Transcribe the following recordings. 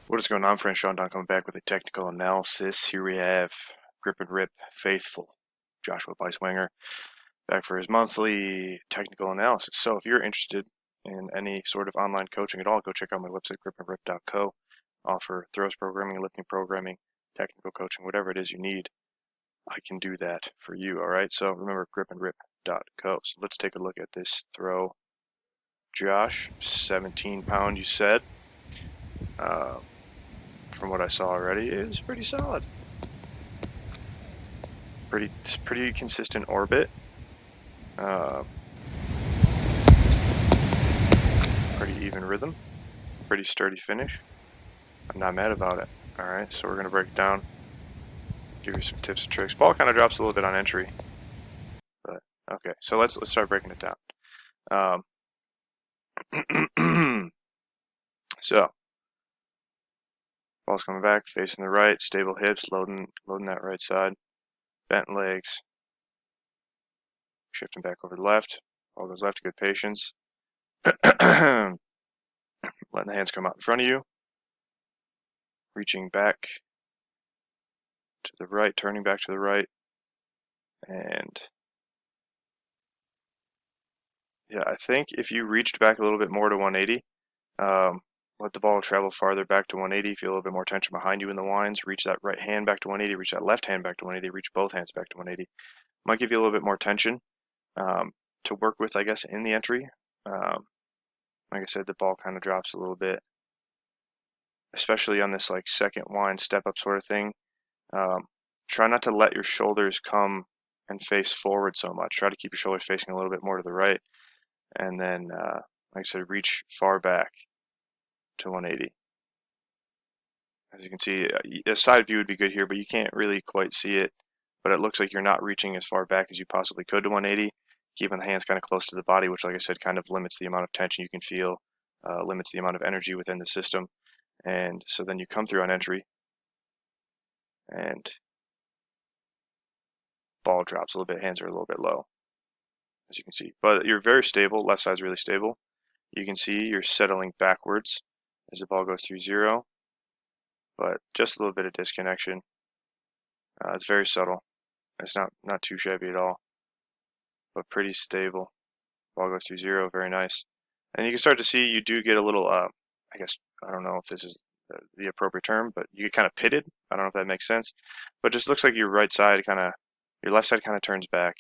What is going on, friends? Sean Don coming back with a technical analysis. Here we have Grip and Rip faithful Joshua Beiswanger back for his monthly technical analysis. So if you're interested in any sort of online coaching at all, go check out my website, gripandrip.co. Offer throws programming, lifting programming, technical coaching, whatever it is you need. I can do that for you, all right? So remember, gripandrip.co. So let's take a look at this throw. Josh, 17-pound, you said. From what I saw already, is pretty solid. Pretty consistent orbit. Pretty even rhythm. Pretty sturdy finish. I'm not mad about it. All right, so we're gonna break it down. Give you some tips and tricks. Ball kind of drops a little bit on entry, but okay. So let's start breaking it down. So ball's coming back, facing the right, stable hips, loading that right side, bent legs, shifting back over the left. Ball goes left, good patience. Letting the hands come out in front of you, reaching back to the right, turning back to the right, and yeah, I think if you reached back a little bit more to 180, let the ball travel farther back to 180, feel a little bit more tension behind you in the winds, reach that right hand back to 180, reach that left hand back to 180, reach both hands back to 180. Might give you a little bit more tension to work with, I guess, in the entry. Like I said, the ball kind of drops a little bit, especially on this like second wind step up sort of thing. Try not to let your shoulders come and face forward so much. Try to keep your shoulders facing a little bit more to the right, and then, like I said, reach far back to 180. As you can see, a side view would be good here, but you can't really quite see it. But it looks like you're not reaching as far back as you possibly could to 180, keeping the hands kind of close to the body, which, like I said, kind of limits the amount of tension you can feel, limits the amount of energy within the system. And so then you come through on entry, and ball drops a little bit, hands are a little bit low, as you can see. But you're very stable, left side's really stable. You can see you're settling backwards as the ball goes through zero, but just a little bit of disconnection. It's very subtle. It's not too shabby at all, but pretty stable. Ball goes through zero, very nice. And you can start to see you do get a little, I guess, I don't know if this is the appropriate term, but you get kind of pitted. I don't know if that makes sense, but just looks like your right side your left side kind of turns back.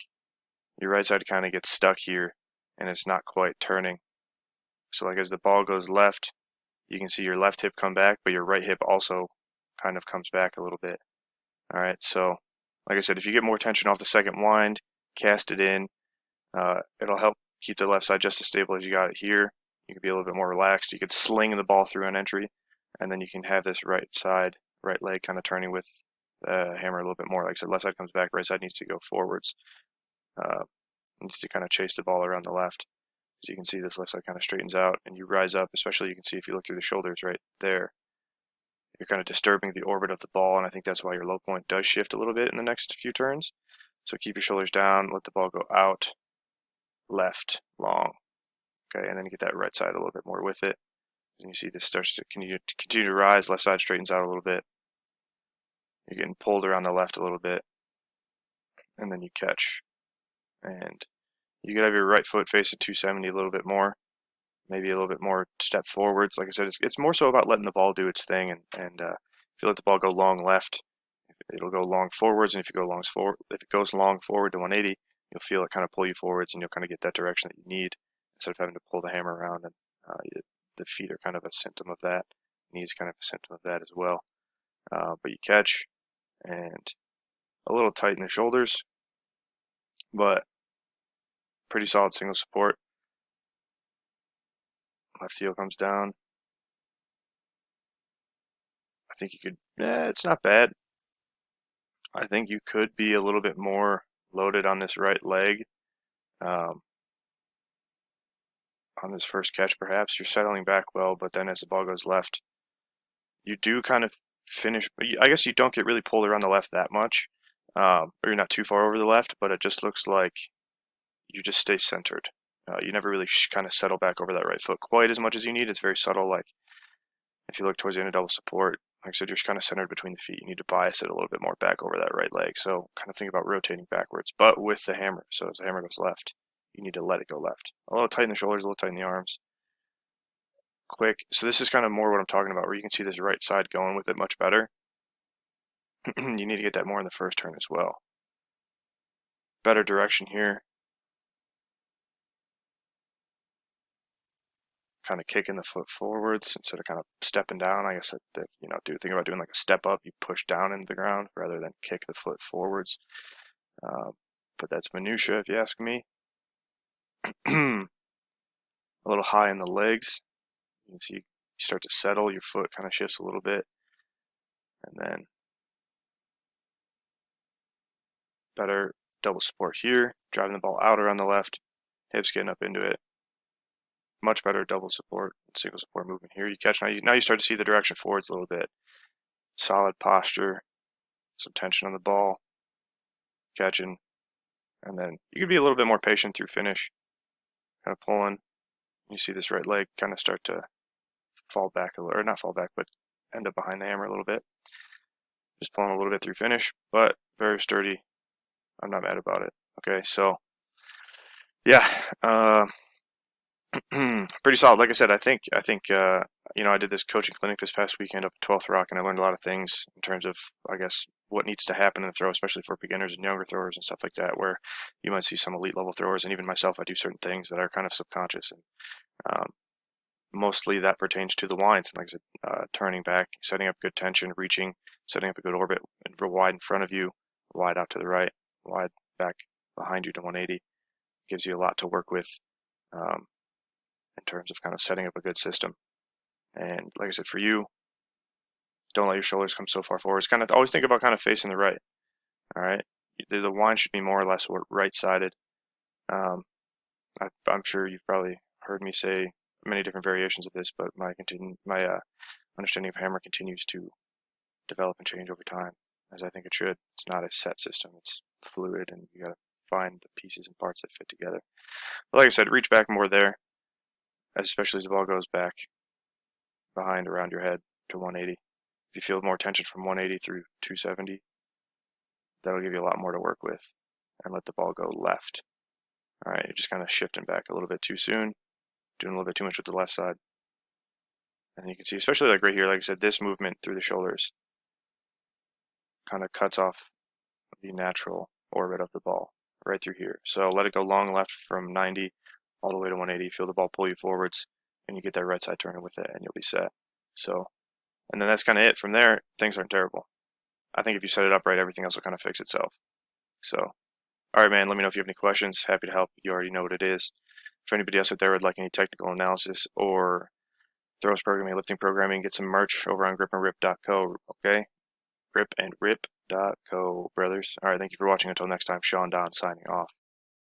Your right side kind of gets stuck here, and it's not quite turning. So like as the ball goes left, you can see your left hip come back, but your right hip also kind of comes back a little bit. All right, so like I said, if you get more tension off the second wind, cast it in. It'll help keep the left side just as stable as you got it here. You can be a little bit more relaxed. You could sling the ball through an entry, and then you can have this right leg kind of turning with the hammer a little bit more. Like I said, left side comes back, right side needs to go forwards. Needs to kind of chase the ball around the left. So you can see this left side kind of straightens out, and you rise up, especially you can see if you look through the shoulders right there. You're kind of disturbing the orbit of the ball, and I think that's why your low point does shift a little bit in the next few turns. So keep your shoulders down, let the ball go out, left, long. Okay, and then you get that right side a little bit more with it. And you see this starts to continue to rise, left side straightens out a little bit. You're getting pulled around the left a little bit, and then you catch. And you could have your right foot face at 270 a little bit more, maybe a little bit more step forwards. Like I said, it's more so about letting the ball do its thing, and if you let the ball go long left, it'll go long forwards, and if it goes long forward to 180, you'll feel it kind of pull you forwards, and you'll kind of get that direction that you need instead of having to pull the hammer around. And the feet are kind of a symptom of that. Knees kind of a symptom of that as well. But you catch, and a little tight in the shoulders, but pretty solid single support. Left heel comes down. I think you could, it's not bad. I think you could be a little bit more loaded on this right leg. On this first catch, perhaps. You're settling back well, but then as the ball goes left, you do kind of finish. I guess you don't get really pulled around the left that much, or you're not too far over the left, but it just looks like you just stay centered. You never really kind of settle back over that right foot quite as much as you need. It's very subtle, like If you look towards the end of double support, like I said, you're kind of centered between the feet. You need to bias it a little bit more back over that right leg. So kind of think about rotating backwards, but with the hammer. So as the hammer goes left, you need to let it go left. A little tight in the shoulders, a little tight in the arms. Quick. So this is kind of more what I'm talking about, where you can see this right side going with it much better. You need to get that more in the first turn as well. Better direction here. Kind of kicking the foot forwards instead of kind of stepping down. I guess that, you know, think about doing like a step up, you push down into the ground rather than kick the foot forwards. But that's minutia, if you ask me. A little high in the legs. You can see you start to settle, your foot kind of shifts a little bit, and then better double support here, driving the ball out around the left, hips getting up into it. Much better double support, single support movement here. You catch now you start to see the direction forwards a little bit. Solid posture, some tension on the ball, catching, and then you can be a little bit more patient through finish, kind of pulling. You see this right leg kind of start to fall back a little, or not fall back, but end up behind the hammer a little bit. Just pulling a little bit through finish, but very sturdy. I'm not mad about it. Okay, so yeah, pretty solid. Like I said, I think you know, I did this coaching clinic this past weekend up at 12th Rock, and I learned a lot of things in terms of, I guess, what needs to happen in the throw, especially for beginners and younger throwers and stuff like that, where you might see some elite level throwers, and even myself, I do certain things that are kind of subconscious, and mostly that pertains to the winds. Like I said, turning back, setting up good tension, reaching, setting up a good orbit, and real wide in front of you, wide out to the right, wide back behind you to 180. Gives you a lot to work with in terms of kind of setting up a good system. And like I said, for you, don't let your shoulders come so far forward. It's kind of always think about kind of facing the right. All right, the wind should be more or less right-sided. I'm sure you've probably heard me say many different variations of this, but my understanding of hammer continues to develop and change over time, as I think it should. It's not a set system; it's fluid, and you got to find the pieces and parts that fit together. But like I said, reach back more there, especially as the ball goes back behind around your head to 180. If you feel more tension from 180 through 270, that'll give you a lot more to work with, and let the ball go left. All right, you're just kind of shifting back a little bit too soon, doing a little bit too much with the left side. And you can see, especially like right here, like I said, this movement through the shoulders kind of cuts off the natural orbit of the ball right through here. So let it go long left from 90 all the way to 180. Feel the ball pull you forwards, and you get that right side turning with it, and you'll be set. So, and then that's kind of it. From there, things aren't terrible. I think if you set it up right, everything else will kind of fix itself. So, all right, man, let me know if you have any questions. Happy to help. You already know what it is. For anybody else out there who would like any technical analysis or throws programming, lifting programming, get some merch over on gripandrip.co, okay? gripandrip.co, brothers. All right, thank you for watching. Until next time, Sean Don signing off.